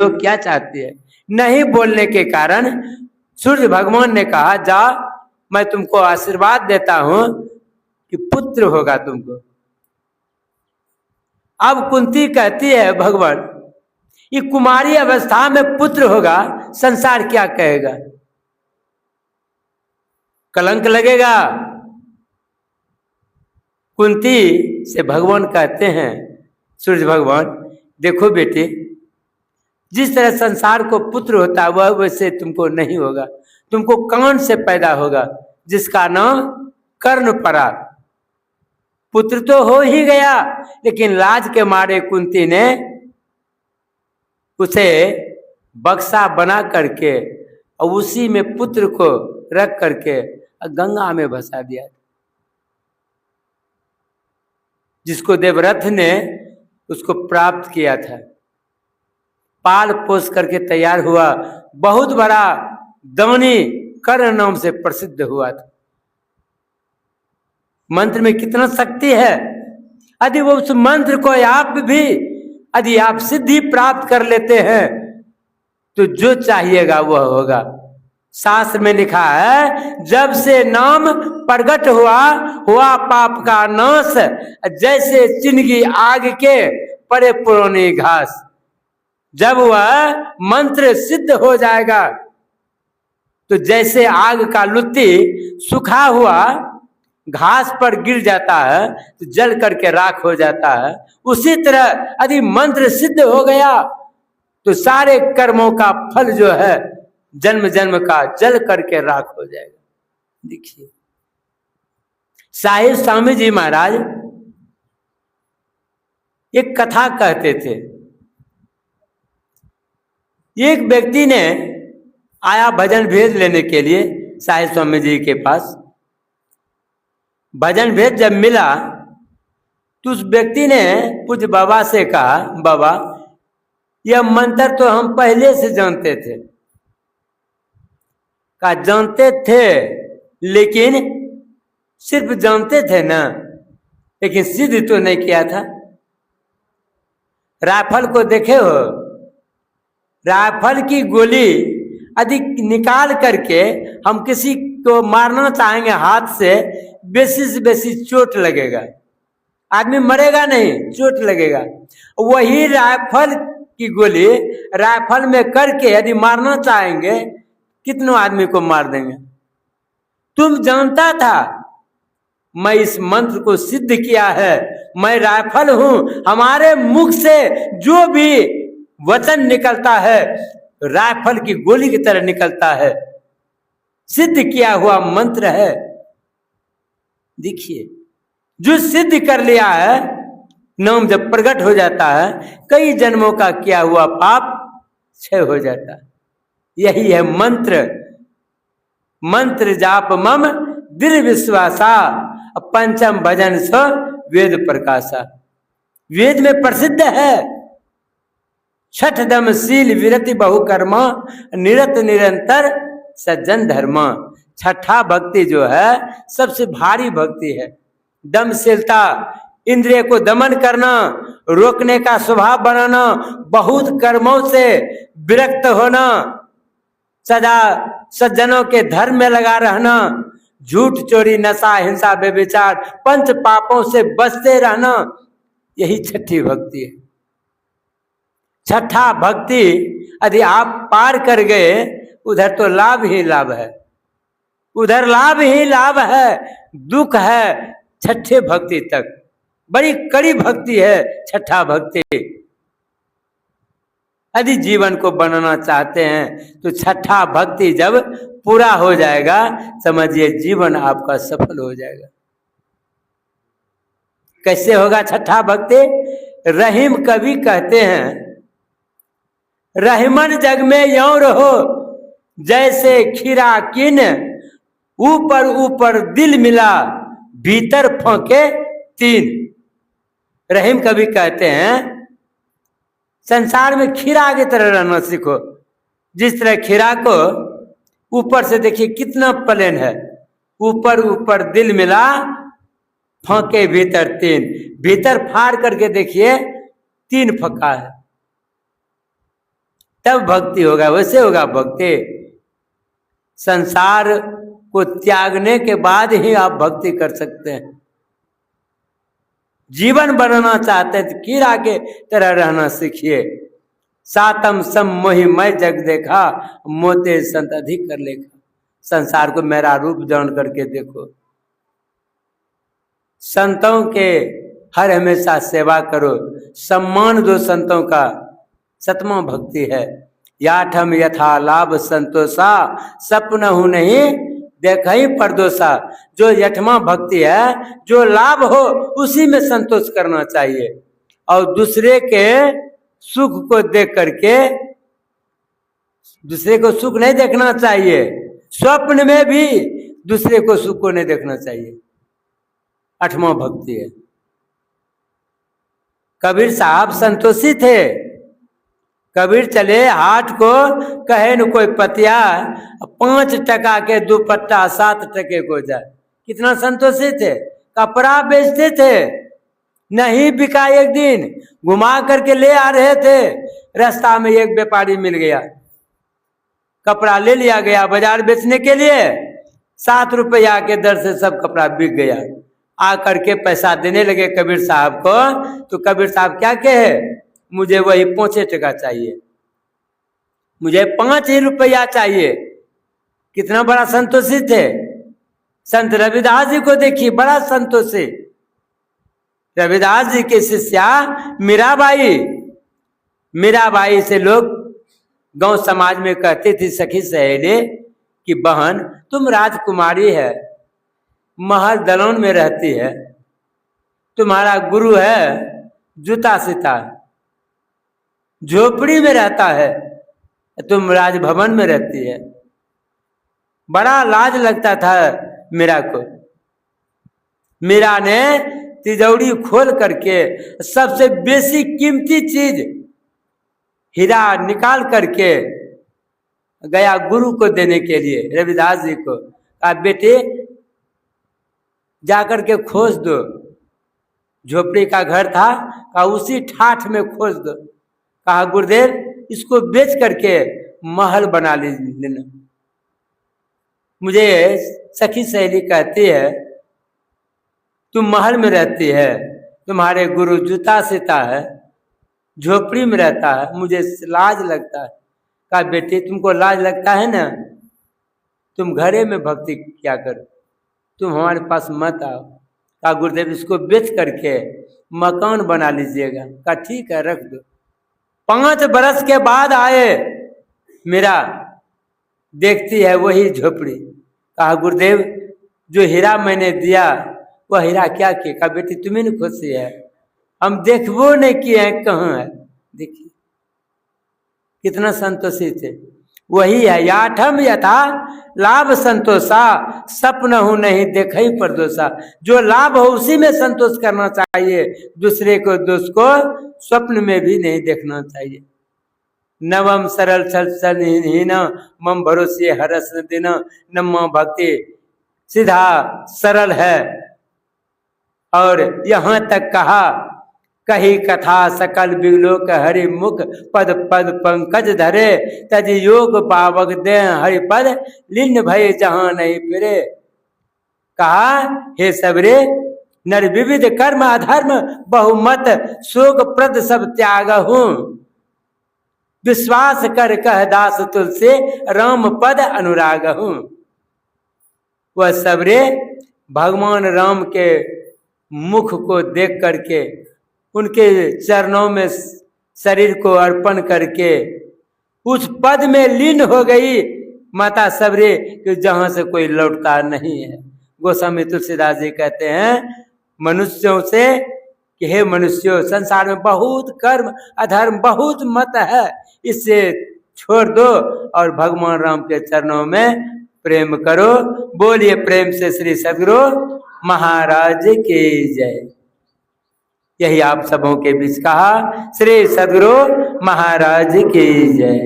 लोग क्या चाहते हैं। नहीं बोलने के कारण सूर्य भगवान ने कहा, जा मैं तुमको आशीर्वाद देता हूं कि पुत्र होगा तुमको। अब कुंती कहती है, भगवान ये कुमारी अवस्था में पुत्र होगा, संसार क्या कहेगा, कलंक लगेगा। कुंती से भगवान कहते हैं, सूर्य भगवान, देखो बेटे, जिस तरह संसार को पुत्र होता है वह वैसे तुमको नहीं होगा। तुमको कान से पैदा होगा जिसका नाम कर्णपरा। पुत्र तो हो ही गया, लेकिन लाज के मारे कुंती ने उसे बक्सा बना करके और उसी में पुत्र को रख करके गंगा में भसा दिया, जिसको देवरथ ने उसको प्राप्त किया था। पाल पोस करके तैयार हुआ, बहुत बड़ा दानी कर्ण नाम से प्रसिद्ध हुआ था। मंत्र में कितना शक्ति है। यदि वो उस मंत्र को आप भी यदि आप सिद्धि प्राप्त कर लेते हैं तो जो चाहिएगा वह होगा। शास्त्र में लिखा है, जब से नाम प्रकट हुआ पाप का नाश, जैसे चिनगी आग के परे पुरानी घास। जब वह मंत्र सिद्ध हो जाएगा तो जैसे आग का लुत्ती सूखा हुआ घास पर गिर जाता है तो जल करके राख हो जाता है, उसी तरह यदि मंत्र सिद्ध हो गया तो सारे कर्मों का फल जो है जन्म जन्म का जल करके राख हो जाएगा। देखिए, साहिब स्वामी जी महाराज एक कथा कहते थे। एक व्यक्ति ने आया भजन भेद लेने के लिए साहिब स्वामी जी के पास। भजन भेद जब मिला तो उस व्यक्ति ने पूज्य बाबा से कहा, बाबा यह मंत्र तो हम पहले से जानते थे। कहा, जानते थे लेकिन सिर्फ जानते थे ना, लेकिन सिद्ध तो नहीं किया था। राइफल को देखे हो, राइफल की गोली यदि निकाल करके हम किसी को मारना चाहेंगे हाथ से, बेसी से बेसी चोट लगेगा, आदमी मरेगा नहीं, चोट लगेगा। वही राइफल की गोली राइफल में करके यदि मारना चाहेंगे कितनों आदमी को मार देंगे। तुम जानता था मैं इस मंत्र को सिद्ध किया है, मैं राइफल हूं, हमारे मुख से जो भी वचन निकलता है राइफल की गोली की तरह निकलता है, सिद्ध किया हुआ मंत्र है। देखिए, जो सिद्ध कर लिया है, नाम जब प्रकट हो जाता है कई जन्मों का किया हुआ पाप क्षय हो जाता है। यही है मंत्र। मंत्र जाप मम दृढ़ विश्वासा, पंचम भजन स्व वेद प्रकाशा। वेद में प्रसिद्ध है, छठ दम शील विरति बहुकर्मा, निरत निरंतर सज्जन धर्मा। छठा भक्ति जो है सबसे भारी भक्ति है। दमशीलता, इंद्रिय को दमन करना, रोकने का स्वभाव बनाना, बहुत कर्मों से विरक्त होना, सदा सज्जनों के धर्म में लगा रहना, झूठ चोरी नशा हिंसा व्यभिचार पंच पापों से बचते रहना, यही छठी भक्ति है। छठा भक्ति यदि आप पार कर गए उधर तो लाभ ही लाभ है, उधर लाभ ही लाभ है, दुख है छठे भक्ति तक। बड़ी कड़ी भक्ति है छठा भक्ति। यदि जीवन को बनाना चाहते हैं तो छठा भक्ति जब पूरा हो जाएगा समझिए जीवन आपका सफल हो जाएगा। कैसे होगा छठा भक्ति? रहीम कवि कहते हैं, रहीमन जग में यों रहो जैसे खीरा किन, ऊपर ऊपर दिल मिला भीतर फोंके तीन। रहीम कवि कहते हैं संसार में खीरा की तरह रहना सीखो। जिस तरह खीरा को ऊपर से देखिए कितना प्लेन है, ऊपर ऊपर दिल मिला फोंके भीतर तीन, भीतर फाड़ करके देखिए तीन फक्का है। तब भक्ति होगा, वैसे होगा भक्ति। संसार को त्यागने के बाद ही आप भक्ति कर सकते हैं। जीवन बनाना चाहते हैं तो कीड़ा के तरह रहना सीखिए। सातम सम मोहि मैं जग देखा, मोते संत अधिक कर लेखा। संसार को मेरा रूप जान करके देखो। संतों के हर हमेशा सेवा करो, सम्मान दो संतों का, सतमा भक्ति है। याठम यथा लाभ संतोषा, सपन हूं नहीं देख ही परदोषा। जो यठमा भक्ति है, जो लाभ हो उसी में संतोष करना चाहिए, और दूसरे के सुख को देख करके दूसरे को सुख नहीं देखना चाहिए। स्वप्न में भी दूसरे को सुख को नहीं देखना चाहिए। आठवां भक्ति है। कबीर साहब संतोषी थे। कबीर चले हाट को, कहे न कोई पतिया, 5 टका के दुपट्टा 7 टके को जाए। कितना संतोषी थे। कपड़ा बेचते थे, नहीं बिका। एक दिन घुमा करके ले आ रहे थे, रास्ता में एक व्यापारी मिल गया, कपड़ा ले लिया गया बाजार बेचने के लिए। 7 रुपया के दर से सब कपड़ा बिक गया। आकर के पैसा देने लगे कबीर साहब को, तो कबीर साहब क्या कहे, मुझे वही 5 टका चाहिए, मुझे 5 ही रुपया चाहिए। कितना बड़ा संतोषी थे। संत रविदास जी को देखिए, बड़ा संतोषी। रविदास जी के शिष्या मीराबाई, मीराबाई से लोग गांव समाज में कहते थे, सखी सहेली, कि बहन तुम राजकुमारी है, महल दलौन में रहती है, तुम्हारा गुरु है जूता सीता, झोपड़ी में रहता है, तुम राजभवन में रहती है। बड़ा लाज लगता था मीरा को। मीरा ने तिजोरी खोल करके सबसे बेसी कीमती चीज हीरा निकाल करके गया गुरु को देने के लिए, रविदास जी को। कहा बेटे जाकर के खोज दो, झोपड़ी का घर था, कहा उसी ठाठ में खोज दो। कहा गुरुदेव इसको बेच करके महल बना लेना। मुझे सखी सहेली कहती है तुम महल में रहती है, तुम्हारे गुरु जूता सीता है, झोपड़ी में रहता है, मुझे लाज लगता है। कहा बेटी तुमको लाज लगता है ना, तुम घरे में भक्ति क्या करो, तुम हमारे पास मत आओ। कहा गुरुदेव इसको बेच करके मकान बना लीजिएगा। कहा ठीक है रख दो। 5 बरस के बाद आए, मेरा देखती है वही झोपड़ी। कहा गुरुदेव जो हीरा मैंने दिया वह हीरा क्या किया। कहा बेटी तुम्हें नहीं खुशी है, हम देखबो नहीं किए हैं कहाँ है। देखिए कितना संतोषी थे। वही है याठम यथा लाभ संतोषा, सपन हूं नहीं देख ही परदोषा। जो लाभ हो उसी में संतोष करना चाहिए, दूसरे को दोष को स्वप्न में भी नहीं देखना चाहिए। नवम सरल हीन मम भरोसे हरस दिन। नम्मा भक्ति सीधा सरल है, और यहाँ तक कहा कही कथा सकल बिगलोक हरि मुख, पद पद पंकज धरे, तज योग पावक दे हरि पद, लिन भय जहां नहीं फिरे। कहा हे सबरे नर विविध कर्म अधर्म बहुमत, शोक प्रद सब त्याग हूं, विश्वास कर कह दास तुलसे, राम पद अनुराग हूं। वह सबरे भगवान राम के मुख को देख करके, उनके चरणों में शरीर को अर्पण करके उस पद में लीन हो गई माता सबरे, कि जहां से कोई लौटता नहीं है। गोस्वामी तुलसीदास जी कहते हैं मनुष्यों से कि हे मनुष्यों, संसार में बहुत कर्म अधर्म बहुत मत है, इससे छोड़ दो और भगवान राम के चरणों में प्रेम करो। बोलिए प्रेम से श्री सद्गुरु महाराज की जय। यही आप सबों के बीच कहा। श्री सद्गुरु महाराज की जय।